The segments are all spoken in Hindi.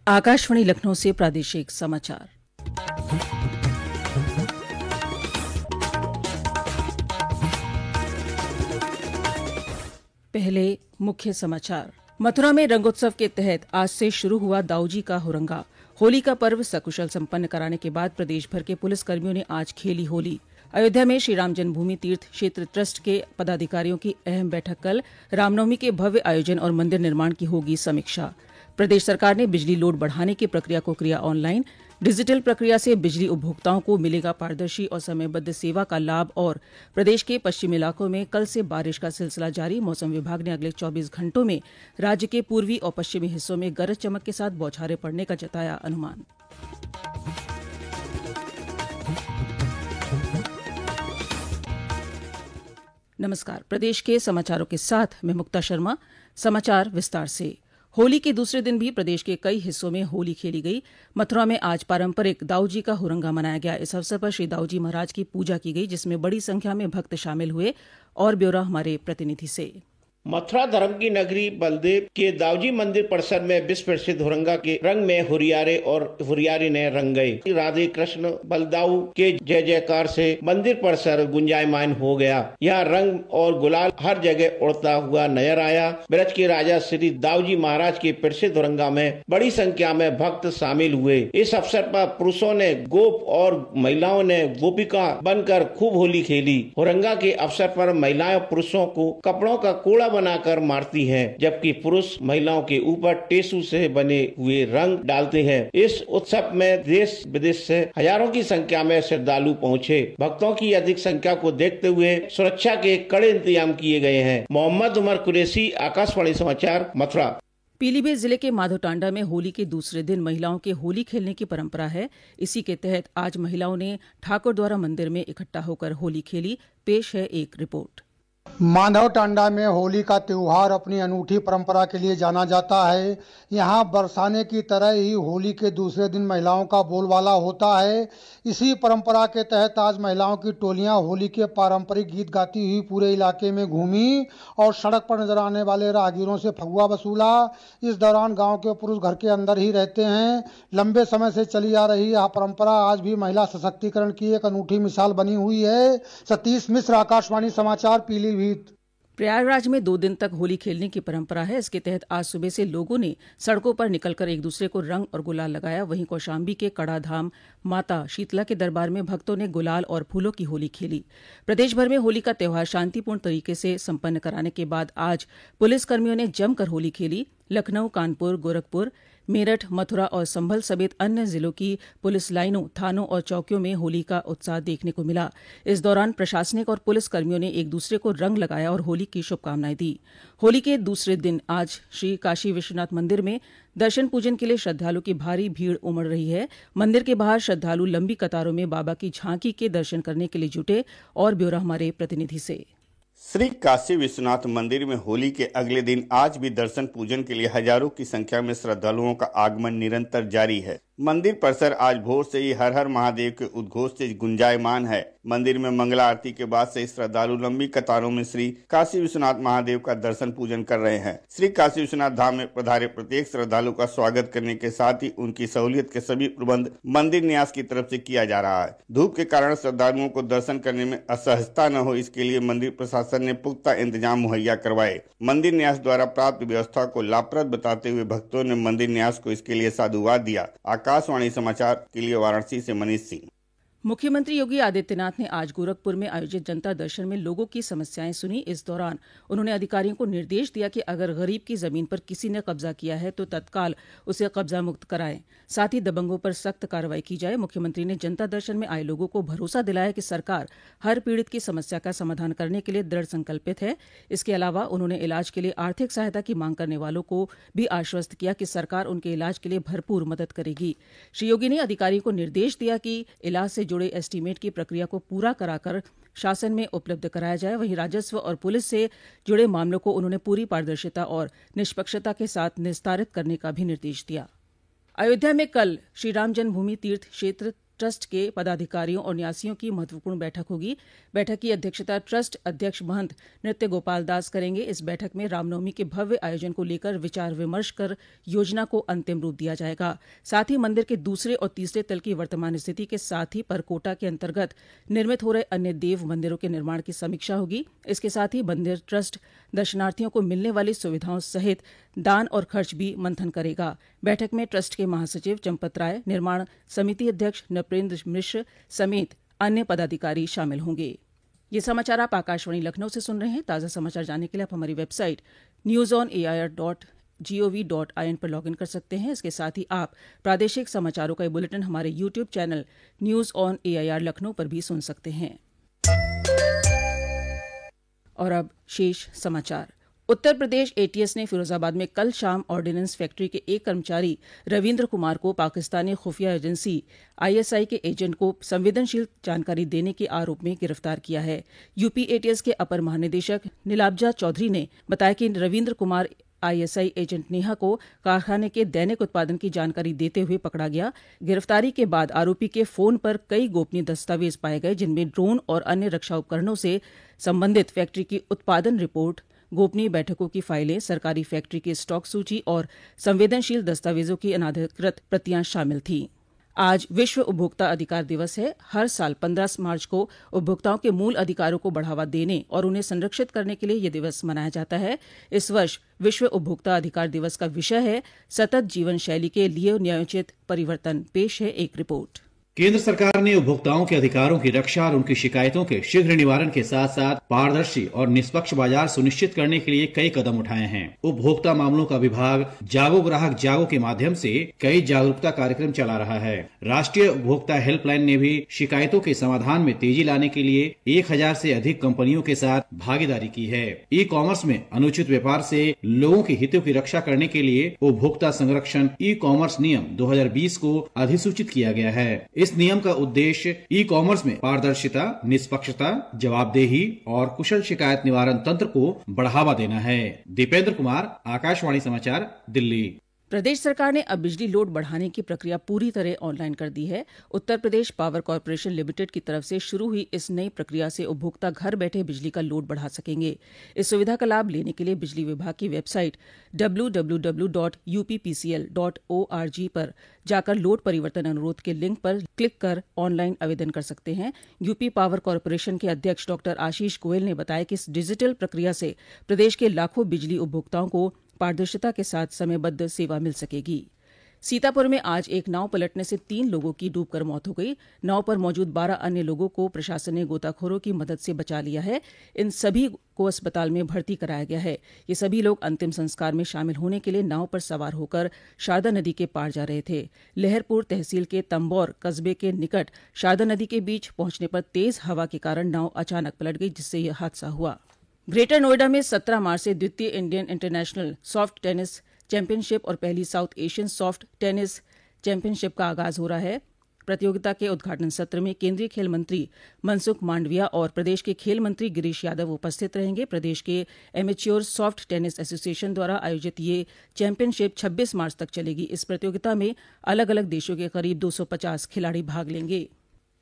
आकाशवाणी लखनऊ से प्रादेशिक समाचार। पहले मुख्य समाचार। मथुरा में रंगोत्सव के तहत आज से शुरू हुआ दाऊजी का हुरंगा। होली का पर्व सकुशल संपन्न कराने के बाद प्रदेश भर के पुलिस कर्मियों ने आज खेली होली। अयोध्या में श्रीराम जन्मभूमि तीर्थ क्षेत्र ट्रस्ट के पदाधिकारियों की अहम बैठक कल। रामनवमी के भव्य आयोजन और मंदिर निर्माण की होगी समीक्षा। प्रदेश सरकार ने बिजली लोड बढ़ाने की प्रक्रिया को किया ऑनलाइन। डिजिटल प्रक्रिया से बिजली उपभोक्ताओं को मिलेगा पारदर्शी और समयबद्ध सेवा का लाभ। और प्रदेश के पश्चिमी इलाकों में कल से बारिश का सिलसिला जारी। मौसम विभाग ने अगले 24 घंटों में राज्य के पूर्वी और पश्चिमी हिस्सों में गरज चमक के साथ बौछारें पड़ने का जताया अनुमान। नमस्कार, प्रदेश के समाचारों के साथ मैं मुक्ता शर्मा। समाचार विस्तार से। होली के दूसरे दिन भी प्रदेश के कई हिस्सों में होली खेली गई। मथुरा में आज पारंपरिक दाऊजी का हुरंगा मनाया गया। इस अवसर पर श्री दाऊजी महाराज की पूजा की गई, जिसमें बड़ी संख्या में भक्त शामिल हुए। और ब्यौरा हमारे प्रतिनिधि से। मथुरा धर्म की नगरी बलदेव के दाऊजी मंदिर परिसर में विश्व प्रसिद्ध हुरंगा के रंग में हुरियारे और हुरियारी ने रंग गए। राधे कृष्ण बलदाऊ के जय जयकार से मंदिर परिसर गुंजायमान हो गया। यहाँ रंग और गुलाल हर जगह उड़ता हुआ नजर आया। ब्रज के राजा श्री दाऊजी महाराज के प्रसिद्ध हुरंगा में बड़ी संख्या में भक्त शामिल हुए। इस अवसर पर पुरुषों ने गोप और महिलाओं ने गोपिका बनकर खूब होली खेली। हुरंगा के अवसर पर महिलाएं पुरुषों को कपड़ों का कूड़ा बनाकर मारती हैं, जबकि पुरुष महिलाओं के ऊपर टेसू से बने हुए रंग डालते हैं। इस उत्सव में देश विदेश से हजारों की संख्या में श्रद्धालु पहुंचे। भक्तों की अधिक संख्या को देखते हुए सुरक्षा के कड़े इंतजाम किए गए हैं। मोहम्मद उमर कुरैशी, आकाशवाणी समाचार, मथुरा। पीलीभीत जिले के माधोटांडा में होली के दूसरे दिन महिलाओं के होली खेलने की परंपरा है। इसी के तहत आज महिलाओं ने ठाकुर द्वारा मंदिर में इकट्ठा होकर होली खेली। पेश है एक रिपोर्ट। माधवटांडा में होली का त्योहार अपनी अनूठी परंपरा के लिए जाना जाता है। यहाँ बरसाने की तरह ही होली के दूसरे दिन महिलाओं का बोलबाला होता है। इसी परंपरा के तहत आज महिलाओं की टोलियां होली के पारंपरिक गीत गाती हुई पूरे इलाके में घूमी और सड़क पर नजर आने वाले राहगीरों से फगुआ वसूला। इस दौरान गाँव के पुरुष घर के अंदर ही रहते हैं। लंबे समय से चली आ रही यह परंपरा आज भी महिला सशक्तिकरण की एक अनूठी मिसाल बनी हुई है। सतीश मिश्र, आकाशवाणी समाचार, पीलीभीत। प्रयागराज में 2 दिन तक होली खेलने की परंपरा है। इसके तहत आज सुबह से लोगों ने सड़कों पर निकलकर एक दूसरे को रंग और गुलाल लगाया। वहीं कौशाम्बी के कड़ाधाम माता शीतला के दरबार में भक्तों ने गुलाल और फूलों की होली खेली। प्रदेश भर में होली का त्योहार शांतिपूर्ण तरीके से संपन्न कराने के बाद आज पुलिसकर्मियों ने जमकर होली खेली। लखनऊ, कानपुर, गोरखपुर, मेरठ, मथुरा और संभल समेत अन्य जिलों की पुलिस लाइनों, थानों और चौकियों में होली का उत्साह देखने को मिला। इस दौरान प्रशासनिक और पुलिस कर्मियों ने एक दूसरे को रंग लगाया और होली की शुभकामनाएं दी। होली के दूसरे दिन आज श्री काशी विश्वनाथ मंदिर में दर्शन पूजन के लिए श्रद्धालु की भारी भीड़ उमड़ रही है। मंदिर के बाहर श्रद्धालु लंबी कतारों में बाबा की झांकी के दर्शन करने के लिए जुटे। और ब्यौरा हमारे प्रतिनिधि से। श्री काशी विश्वनाथ मंदिर में होली के अगले दिन आज भी दर्शन पूजन के लिए हजारों की संख्या में श्रद्धालुओं का आगमन निरंतर जारी है। मंदिर परिसर आज भोर से ही हर हर महादेव के उद्घोष से गुंजायमान है। मंदिर में मंगला आरती के बाद से श्रद्धालु लंबी कतारों में श्री काशी विश्वनाथ महादेव का दर्शन पूजन कर रहे हैं। श्री काशी विश्वनाथ धाम में पधारे प्रत्येक श्रद्धालु का स्वागत करने के साथ ही उनकी सहूलियत के सभी प्रबंध मंदिर न्यास की तरफ से किया जा रहा है। धूप के कारण श्रद्धालुओं को दर्शन करने में असहजता न हो, इसके लिए मंदिर प्रशासन ने पुख्ता इंतजाम मुहैया करवाए। मंदिर न्यास द्वारा प्राप्त व्यवस्था को लाभप्रद बताते हुए भक्तों ने मंदिर न्यास को इसके लिए साधुवाद दिया। आकाशवाणी समाचार के लिए वाराणसी से मनीष सिंह। मुख्यमंत्री योगी आदित्यनाथ ने आज गोरखपुर में आयोजित जनता दर्शन में लोगों की समस्याएं सुनी। इस दौरान उन्होंने अधिकारियों को निर्देश दिया कि अगर गरीब की जमीन पर किसी ने कब्जा किया है तो तत्काल उसे कब्जा मुक्त कराएं। साथ ही दबंगों पर सख्त कार्रवाई की जाए। मुख्यमंत्री ने जनता दर्शन में आए लोगों को भरोसा दिलाया कि सरकार हर पीड़ित की समस्या का समाधान करने के लिए दृढ़ संकल्पित है। इसके अलावा उन्होंने इलाज के लिए आर्थिक सहायता की मांग करने वालों को भी आश्वस्त किया कि सरकार उनके इलाज के लिए भरपूर मदद करेगी। श्री योगी ने अधिकारियों को निर्देश दिया कि इलाज से जुड़े एस्टीमेट की प्रक्रिया को पूरा कराकर शासन में उपलब्ध कराया जाए। वहीं राजस्व और पुलिस से जुड़े मामलों को उन्होंने पूरी पारदर्शिता और निष्पक्षता के साथ निस्तारित करने का भी निर्देश दिया। अयोध्या में कल श्रीराम जन्मभूमि तीर्थ क्षेत्र ट्रस्ट के पदाधिकारियों और न्यासियों की महत्वपूर्ण बैठक होगी। बैठक की अध्यक्षता ट्रस्ट अध्यक्ष महंत नृत्य गोपाल दास करेंगे। इस बैठक में रामनवमी के भव्य आयोजन को लेकर विचार विमर्श कर योजना को अंतिम रूप दिया जाएगा। साथ ही मंदिर के दूसरे और तीसरे तल की वर्तमान स्थिति के साथ ही परकोटा के अंतर्गत निर्मित हो रहे अन्य देव मंदिरों के निर्माण की समीक्षा होगी। इसके साथ ही मंदिर ट्रस्ट दर्शनार्थियों को मिलने वाली सुविधाओं सहित दान और खर्च भी मंथन करेगा। बैठक में ट्रस्ट के महासचिव चंपत राय, निर्माण समिति अध्यक्ष नृपेंद्र मिश्र समेत अन्य पदाधिकारी शामिल होंगे। ये समाचार आप आकाशवाणी लखनऊ से सुन रहे हैं। ताज़ा समाचार जानने के लिए आप हमारी वेबसाइट newsonair.gov.in पर लॉगिन कर सकते हैं। इसके साथ ही आप प्रादेशिक समाचारों का बुलेटिन हमारे YouTube channel news on AIR Lucknow पर भी सुन सकते हैं। और अब शेष समाचार। उत्तर प्रदेश ATS ने फिरोजाबाद में कल शाम ऑर्डिनेंस फैक्ट्री के एक कर्मचारी रविन्द्र कुमार को पाकिस्तानी खुफिया एजेंसी ISI के एजेंट को संवेदनशील जानकारी देने के आरोप में गिरफ्तार किया है। यूपी ATS के अपर महानिदेशक नीलाब्जा चौधरी ने बताया कि रविन्द्र कुमार ISI एजेंट नेहा को कारखाने के दैनिक उत्पादन की जानकारी देते हुए पकड़ा गया। गिरफ्तारी के बाद आरोपी के फोन पर कई गोपनीय दस्तावेज पाए गए, जिनमें ड्रोन और अन्य रक्षा उपकरणों से संबंधित फैक्ट्री की उत्पादन रिपोर्ट, गोपनीय बैठकों की फाइलें, सरकारी फैक्ट्री की स्टॉक सूची और संवेदनशील दस्तावेजों की अनाधिकृत प्रतियां शामिल थीं। आज विश्व उपभोक्ता अधिकार दिवस है। हर साल 15 मार्च को उपभोक्ताओं के मूल अधिकारों को बढ़ावा देने और उन्हें संरक्षित करने के लिए यह दिवस मनाया जाता है। इस वर्ष विश्व उपभोक्ता अधिकार दिवस का विषय है सतत जीवन शैली के लिए न्यायोचित परिवर्तन। पेश है एक रिपोर्ट। केंद्र सरकार ने उपभोक्ताओं के अधिकारों की रक्षा और उनकी शिकायतों के शीघ्र निवारण के साथ साथ पारदर्शी और निष्पक्ष बाजार सुनिश्चित करने के लिए कई कदम उठाए हैं। उपभोक्ता मामलों का विभाग जागो ग्राहक जागो के माध्यम से कई जागरूकता कार्यक्रम चला रहा है। राष्ट्रीय उपभोक्ता हेल्पलाइन ने भी शिकायतों के समाधान में तेजी लाने के लिए 1000 से अधिक कंपनियों के साथ भागीदारी की है। ई-कॉमर्स में अनुचित व्यापार से लोगों के हितों की रक्षा करने के लिए उपभोक्ता संरक्षण ई-कॉमर्स नियम 2020 को अधिसूचित किया गया है। इस नियम का उद्देश्य ई-कॉमर्स में पारदर्शिता, निष्पक्षता, जवाबदेही और कुशल शिकायत निवारण तंत्र को बढ़ावा देना है। दीपेंद्र कुमार, आकाशवाणी समाचार, दिल्ली। प्रदेश सरकार ने अब बिजली लोड बढ़ाने की प्रक्रिया पूरी तरह ऑनलाइन कर दी है। Uttar Pradesh power corporation limited की तरफ से शुरू हुई इस नई प्रक्रिया से उपभोक्ता घर बैठे बिजली का लोड बढ़ा सकेंगे। इस सुविधा का लाभ लेने के लिए बिजली विभाग की वेबसाइट www.uppcl.org पर जाकर लोड परिवर्तन अनुरोध के लिंक पर क्लिक कर ऑनलाइन आवेदन कर सकते हैं। यूपी पावर कॉरपोरेशन के अध्यक्ष डॉ आशीष गोयल ने बताया कि इस डिजिटल प्रक्रिया से प्रदेश के लाखों बिजली उपभोक्ताओं को पारदर्शिता के साथ समयबद्ध सेवा मिल सकेगी। सीतापुर में आज एक नाव पलटने से 3 लोगों की डूबकर मौत हो गई। नाव पर मौजूद 12 अन्य लोगों को प्रशासन ने गोताखोरों की मदद से बचा लिया है। इन सभी को अस्पताल में भर्ती कराया गया है। ये सभी लोग अंतिम संस्कार में शामिल होने के लिए नाव पर सवार होकर शारदा नदी के पार जा रहे थे। लहरपुर तहसील के तंबौर कस्बे के निकट शारदा नदी के बीच पहुंचने पर तेज हवा के कारण नाव अचानक पलट गई, जिससे यह हादसा हुआ। ग्रेटर नोएडा में 17 मार्च से द्वितीय Indian international soft tennis championship और पहली south Asian soft tennis championship का आगाज हो रहा है। प्रतियोगिता के उद्घाटन सत्र में केंद्रीय खेल मंत्री मनसुख मांडविया और प्रदेश के खेल मंत्री गिरीश यादव उपस्थित रहेंगे। प्रदेश के एमेच्योर सॉफ्ट टेनिस एसोसिएशन द्वारा आयोजित ये चैंपियनशिप 26 मार्च तक चलेगी। इस प्रतियोगिता में अलग अलग देशों के करीब 250 खिलाड़ी भाग लेंगे।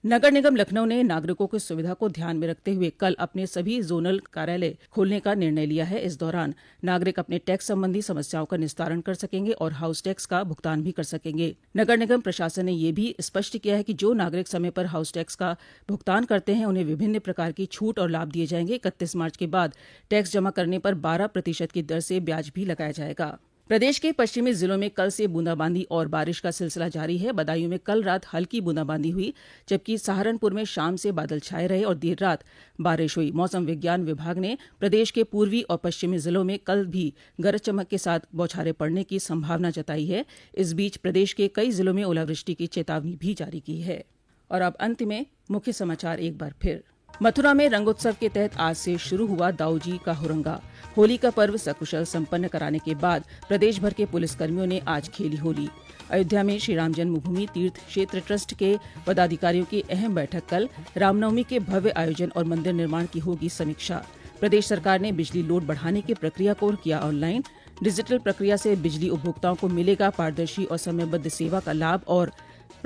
नगर निगम लखनऊ ने नागरिकों की सुविधा को ध्यान में रखते हुए कल अपने सभी जोनल कार्यालय खोलने का निर्णय लिया है। इस दौरान नागरिक अपने टैक्स संबंधी समस्याओं का निस्तारण कर सकेंगे और हाउस टैक्स का भुगतान भी कर सकेंगे। नगर निगम प्रशासन ने यह भी स्पष्ट किया है कि जो नागरिक समय पर हाउस टैक्स का भुगतान करते हैं उन्हें विभिन्न प्रकार की छूट और लाभ दिए जाएंगे। 31 मार्च के बाद टैक्स जमा करने पर 12% की दर से ब्याज भी लगाया जाएगा। प्रदेश के पश्चिमी जिलों में कल से बूंदाबांदी और बारिश का सिलसिला जारी है। बदायूं में कल रात हल्की बूंदाबांदी हुई, जबकि सहारनपुर में शाम से बादल छाए रहे और देर रात बारिश हुई। मौसम विज्ञान विभाग ने प्रदेश के पूर्वी और पश्चिमी जिलों में कल भी गरज चमक के साथ बौछारें पड़ने की संभावना जताई है। इस बीच प्रदेश के कई जिलों में ओलावृष्टि की चेतावनी भी जारी की है। और अब अंत में मुख्य समाचार एक बार फिर। मथुरा में रंगोत्सव के तहत आज से शुरू हुआ दाऊजी का हुरंगा। होली का पर्व सकुशल संपन्न कराने के बाद प्रदेश भर के पुलिसकर्मियों ने आज खेली होली। अयोध्या में श्री राम जन्मभूमि तीर्थ क्षेत्र ट्रस्ट के पदाधिकारियों की अहम बैठक कल। रामनवमी के भव्य आयोजन और मंदिर निर्माण की होगी समीक्षा। प्रदेश सरकार ने बिजली लोड बढ़ाने की प्रक्रिया को किया ऑनलाइन। डिजिटल प्रक्रिया से बिजली उपभोक्ताओं को मिलेगा पारदर्शी और समयबद्ध सेवा का लाभ। और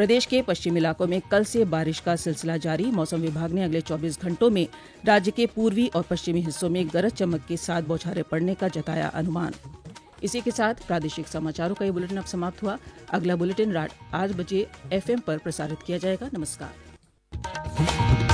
प्रदेश के पश्चिमी इलाकों में कल से बारिश का सिलसिला जारी। मौसम विभाग ने अगले 24 घंटों में राज्य के पूर्वी और पश्चिमी हिस्सों में गरज चमक के साथ बौछारें पड़ने का जताया अनुमान। इसी के साथ प्रादेशिक समाचारों का ये बुलेटिन अब समाप्त हुआ। अगला बुलेटिन रात 8 बजे FM पर प्रसारित किया जाएगा। नमस्कार।